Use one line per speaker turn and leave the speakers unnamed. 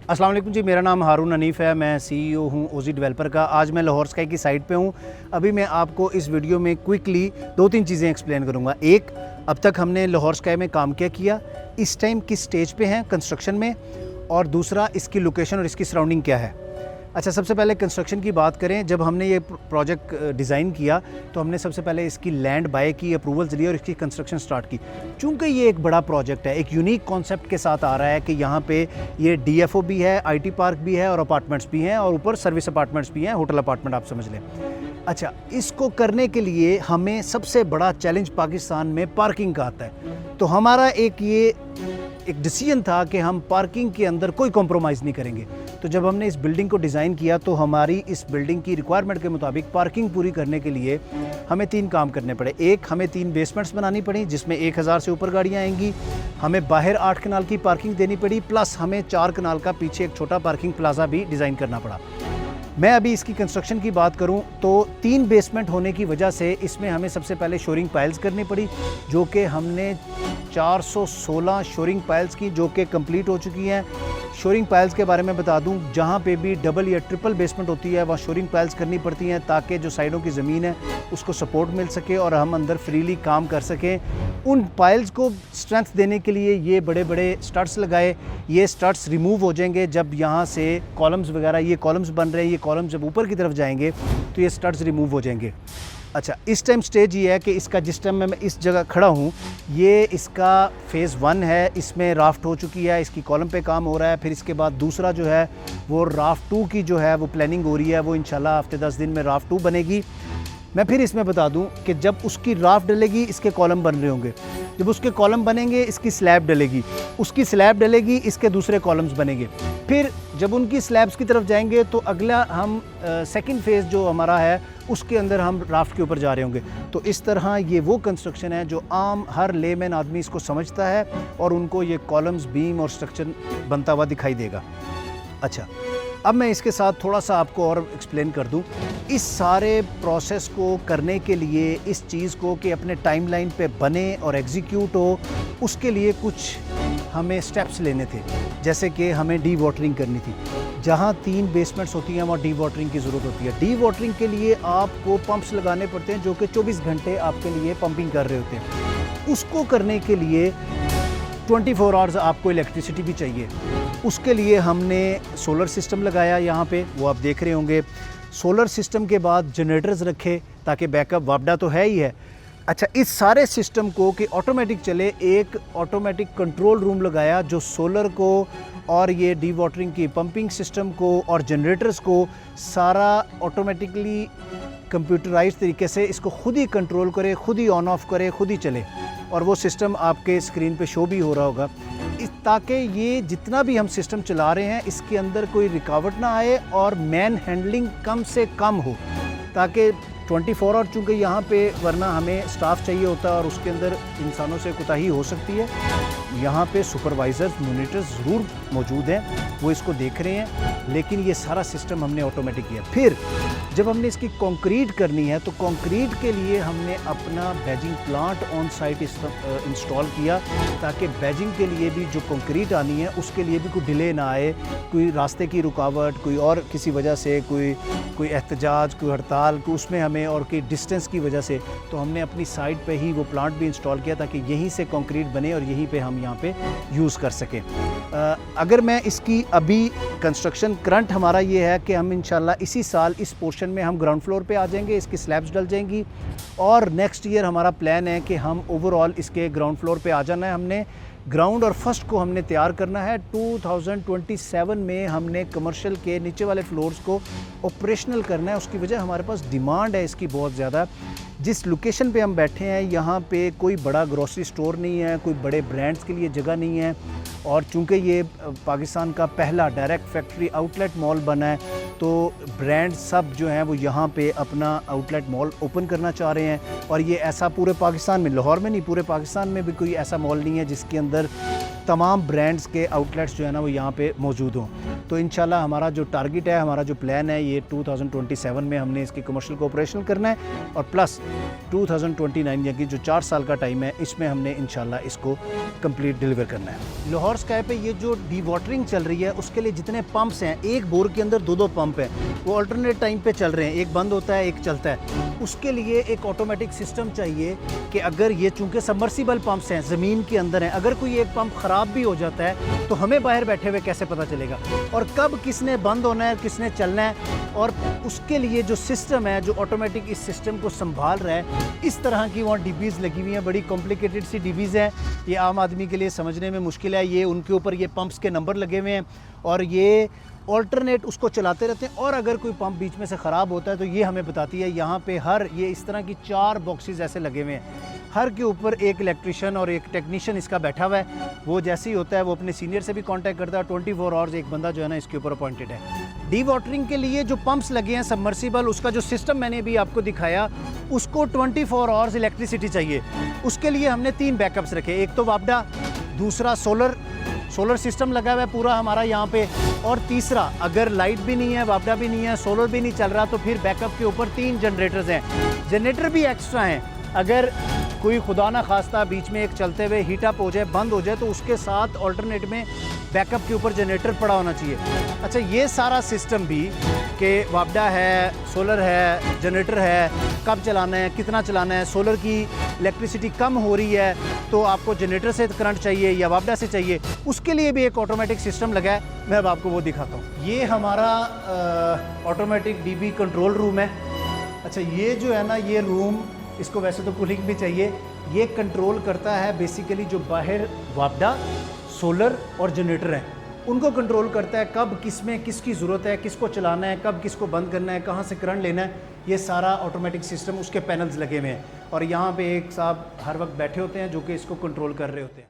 अस्सलाम वालेकुम जी, मेरा नाम हारून हनीफ़ है। मैं सीईओ हूँ ओजी डेवलपर का। आज मैं लाहौर स्काई की साइट पे हूँ। अभी मैं आपको इस वीडियो में क्विकली 2-3 चीज़ें एक्सप्लेन करूँगा। एक, अब तक हमने लाहौर स्काई में काम क्या किया, इस टाइम किस स्टेज पे हैं कंस्ट्रक्शन में, और दूसरा इसकी लोकेशन और इसकी सराउंडिंग क्या है। अच्छा, सबसे पहले कंस्ट्रक्शन की बात करें। जब हमने ये प्रोजेक्ट डिज़ाइन किया तो हमने सबसे पहले इसकी लैंड बाय की, अप्रूवल्स लिए और इसकी कंस्ट्रक्शन स्टार्ट की। चूँकि ये एक बड़ा प्रोजेक्ट है, एक यूनिक कॉन्सेप्ट के साथ आ रहा है कि यहाँ पे ये डीएफओ भी है, आईटी पार्क भी है और अपार्टमेंट्स भी हैं और ऊपर सर्विस अपार्टमेंट्स भी हैं, होटल अपार्टमेंट आप समझ लें। अच्छा, इसको करने के लिए हमें सबसे बड़ा चैलेंज पाकिस्तान में पार्किंग का आता है। तो हमारा एक डिसीजन था कि हम पार्किंग के अंदर कोई कॉम्प्रोमाइज़ नहीं करेंगे। तो जब हमने इस बिल्डिंग को डिज़ाइन किया तो हमारी इस बिल्डिंग की रिक्वायरमेंट के मुताबिक पार्किंग पूरी करने के लिए हमें 3 काम करने पड़े। एक, हमें 3 बेसमेंट्स बनानी पड़ी जिसमें 1000 से ऊपर गाड़ियाँ आएंगी। हमें बाहर 8 कनाल की पार्किंग देनी पड़ी, प्लस हमें 4 कनाल का पीछे एक छोटा पार्किंग प्लाजा भी डिज़ाइन करना पड़ा। मैं अभी इसकी कंस्ट्रक्शन की बात करूं तो 3 बेसमेंट होने की वजह से इसमें हमें सबसे पहले शोरिंग पाइल्स करनी पड़ी, जो कि हमने 416 शोरिंग पाइल्स की, जो कि कंप्लीट हो चुकी हैं। शोरिंग पाइल्स के बारे में बता दूं, जहां पे भी डबल या ट्रिपल बेसमेंट होती है वहाँ शोरिंग पाइल्स करनी पड़ती हैं ताकि जो साइडों की ज़मीन है उसको सपोर्ट मिल सके और हम अंदर फ्रीली काम कर सकें। उन पाइल्स को स्ट्रेंथ देने के लिए ये बड़े बड़े स्टड्स लगाए। ये स्टड्स रिमूव हो जाएंगे जब यहाँ से कॉलम्स वगैरह, ये कॉलम्स बन रहे हैं, ये कॉलम्स जब ऊपर की तरफ जाएंगे तो ये स्टड्स रिमूव हो जाएंगे। अच्छा, इस टाइम स्टेज ये है कि इसका जिस टाइम मैं इस जगह खड़ा हूँ, ये इसका फ़ेज़ 1 है। इसमें राफ्ट हो चुकी है, इसकी कॉलम पे काम हो रहा है। फिर इसके बाद दूसरा जो है वो राफ्ट 2 की जो है वो प्लानिंग हो रही है। वो इंशाल्लाह हफ्ते 10 दिन में राफ्ट 2 बनेगी। मैं फिर इसमें बता दूं कि जब उसकी राफ्ट डलेगी इसके कॉलम बन रहे होंगे, जब उसके कॉलम बनेंगे इसकी स्लैब डलेगी, उसकी स्लैब डलेगी इसके दूसरे कॉलम्स बनेंगे। फिर जब उनकी स्लैब्स की तरफ जाएंगे तो अगला हम सेकंड फेज़ जो हमारा है उसके अंदर हम राफ्ट के ऊपर जा रहे होंगे। तो इस तरह ये वो कंस्ट्रक्शन है जो आम हर लेमैन आदमी इसको समझता है और उनको ये कॉलम्स, बीम और स्ट्रक्चर बनता हुआ दिखाई देगा। अच्छा, अब मैं इसके साथ थोड़ा सा आपको और एक्सप्लेन कर दूं। इस सारे प्रोसेस को करने के लिए, इस चीज़ को कि अपने टाइमलाइन पे बने और एग्जीक्यूट हो, उसके लिए कुछ हमें स्टेप्स लेने थे। जैसे कि हमें डी वाटरिंग करनी थी। जहाँ 3 बेसमेंट्स होती हैं वहाँ डी वाटरिंग की ज़रूरत होती है। डी वाटरिंग के लिए आपको पंप्स लगाने पड़ते हैं जो कि 24 घंटे आपके लिए पंपिंग कर रहे होते हैं। उसको करने के लिए 24 आवर्स आपको इलेक्ट्रिसिटी भी चाहिए। उसके लिए हमने सोलर सिस्टम लगाया यहाँ पे, वो आप देख रहे होंगे। सोलर सिस्टम के बाद जनरेटर्स रखे ताकि बैकअप, वापडा तो है ही है। अच्छा, इस सारे सिस्टम को कि ऑटोमेटिक चले, एक ऑटोमेटिक कंट्रोल रूम लगाया जो सोलर को और ये डी वाटरिंग की पंपिंग सिस्टम को और जनरेटर्स को सारा ऑटोमेटिकली कंप्यूटराइज तरीके से इसको खुद ही कंट्रोल करे, खुद ही ऑन ऑफ करे, खुद ही चले। और वो सिस्टम आपके स्क्रीन पे शो भी हो रहा होगा, ताकि ये जितना भी हम सिस्टम चला रहे हैं इसके अंदर कोई रुकावट ना आए और मैन हैंडलिंग कम से कम हो, ताकि 24 आवर, चूँकि यहाँ पे वरना हमें स्टाफ चाहिए होता है और उसके अंदर इंसानों से कोताही हो सकती है। यहाँ पे सुपरवाइज़र्स, मॉनिटर्स ज़रूर मौजूद हैं, वो इसको देख रहे हैं, लेकिन ये सारा सिस्टम हमने ऑटोमेटिक किया। फिर जब हमने इसकी कंक्रीट करनी है तो कंक्रीट के लिए हमने अपना badging plant on site install किया, ताकि बैजिंग के लिए भी जो कंक्रीट आनी है उसके लिए भी कोई डिले ना आए, कोई रास्ते की रुकावट, कोई और किसी वजह से कोई एहतजाज, कोई हड़ताल, कोई उसमें हमें और कोई डिस्टेंस की वजह से, तो हमने अपनी साइट पे ही वो प्लांट भी इंस्टॉल किया ताकि यहीं से कंक्रीट बने और यहीं पे हम यहाँ पे यूज़ कर सकें। अगर मैं इसकी अभी कंस्ट्रक्शन करंट हमारा ये है कि हम इंशाल्लाह इसी साल इस पोर्शन में हम ग्राउंड फ्लोर पे आ जाएंगे, इसकी स्लैब्स डल जाएंगी और नेक्स्ट ईयर हमारा प्लान है कि हम ओवरऑल इसके ग्राउंड फ्लोर पे आ जाना है। हमने ग्राउंड और फर्स्ट को हमने तैयार करना है। 2027 में हमने कमर्शियल के नीचे वाले फ्लोर्स को ऑपरेशनल करना है। उसकी वजह हमारे पास डिमांड है इसकी बहुत ज़्यादा। जिस लोकेशन पे हम बैठे हैं यहाँ पे कोई बड़ा ग्रोसरी स्टोर नहीं है, कोई बड़े ब्रांड्स के लिए जगह नहीं है, और चूँकि ये पाकिस्तान का पहला डायरेक्ट फैक्ट्री आउटलेट मॉल बना है तो ब्रांड सब जो हैं वो यहाँ पे अपना आउटलेट मॉल ओपन करना चाह रहे हैं। और ये ऐसा पूरे पाकिस्तान में, लाहौर में नहीं, पूरे पाकिस्तान में भी कोई ऐसा मॉल नहीं है जिसके अंदर तमाम ब्रांड्स के आउटलेट्स जो है ना वो यहाँ पे मौजूद हों। तो इंशाल्लाह हमारा जो टारगेट है, हमारा जो प्लान है, ये 2027 में हमने इसकी कमर्शियल को ऑपरेशनल करना है और प्लस 2029 यानी जो 4 साल का टाइम है, इसमें हमने इंशाल्लाह इसको कंप्लीट डिलीवर करना है। लाहौर स्काई पे ये जो डी वाटरिंग चल रही है उसके लिए जितने पंप्स हैं, एक बोर के अंदर 2-2 पंप हैं, वो अल्टरनेट टाइम पे चल रहे हैं, एक बंद होता है एक चलता है। उसके लिए एक ऑटोमेटिक सिस्टम चाहिए कि अगर ये चूँकि सबमर्सिबल पंप्स हैं, ज़मीन के अंदर हैं, अगर कोई एक पंप ख़राब भी हो जाता है तो हमें बाहर बैठे हुए कैसे पता चलेगा और कब किसने बंद होना है, किसने चलना है। और उसके लिए जो सिस्टम है, जो ऑटोमेटिक इस सिस्टम को संभाल रहा है, इस तरह की वहाँ डिब्बीज़ लगी हुई हैं, बड़ी कॉम्प्लिकेटेड सी डिब्बीज़ हैं, ये आम आदमी के लिए समझने में मुश्किल है। ये उनके ऊपर ये पंप्स के नंबर लगे हुए हैं और ये ऑल्टरनेट उसको चलाते रहते हैं और अगर कोई पंप बीच में से ख़राब होता है तो ये हमें बताती है। यहाँ पे हर ये इस तरह की 4 बॉक्सेस ऐसे लगे हुए हैं, हर के ऊपर एक इलेक्ट्रिशियन और एक टेक्नीशियन इसका बैठा हुआ है। वो जैसे ही होता है वो अपने सीनियर से भी कांटेक्ट करता है। 24 आवर्स एक बंदा जो है ना इसके ऊपर अपॉइंटेड है। डी वाटरिंग के लिए जो पंप्स लगे हैं सबमर्सिबल, उसका जो सिस्टम मैंने अभी आपको दिखाया, उसको 24 आवर्स इलेक्ट्रिसिटी चाहिए। उसके लिए हमने 3 बैकअप्स रखे, एक तो वापडा, दूसरा सोलर सिस्टम लगा हुआ है पूरा हमारा यहाँ पे, और तीसरा अगर लाइट भी नहीं है, वापडा भी नहीं है, सोलर भी नहीं चल रहा तो फिर बैकअप के ऊपर 3 जनरेटर्स हैं। जनरेटर भी एक्स्ट्रा हैं, अगर कोई खुदा ना खास्ता बीच में एक चलते हुए हीट अप हो जाए, बंद हो जाए, तो उसके साथ ऑल्टरनेट में बैकअप के ऊपर जनरेटर पड़ा होना चाहिए। अच्छा, ये सारा सिस्टम भी कि वापडा है, सोलर है, जनरेटर है, कब चलाना है, कितना चलाना है, सोलर की इलेक्ट्रिसिटी कम हो रही है तो आपको जनरेटर से करंट चाहिए या वापडा से चाहिए, उसके लिए भी एक ऑटोमेटिक सिस्टम लगा है। मैं अब आपको वो दिखाता हूँ। ये हमारा ऑटोमेटिक डीबी कंट्रोल रूम है। अच्छा, ये जो है ना, ये रूम, इसको वैसे तो कूलिंग भी चाहिए, ये कंट्रोल करता है बेसिकली जो बाहर वापडा, सोलर और जनरेटर हैं, उनको कंट्रोल करता है कब किस में किसकी ज़रूरत है, किसको चलाना है, कब किसको बंद करना है, कहाँ से करंट लेना है। ये सारा ऑटोमेटिक सिस्टम, उसके पैनल्स लगे हुए हैं और यहाँ पे एक साहब हर वक्त बैठे होते हैं जो कि इसको कंट्रोल कर रहे होते हैं।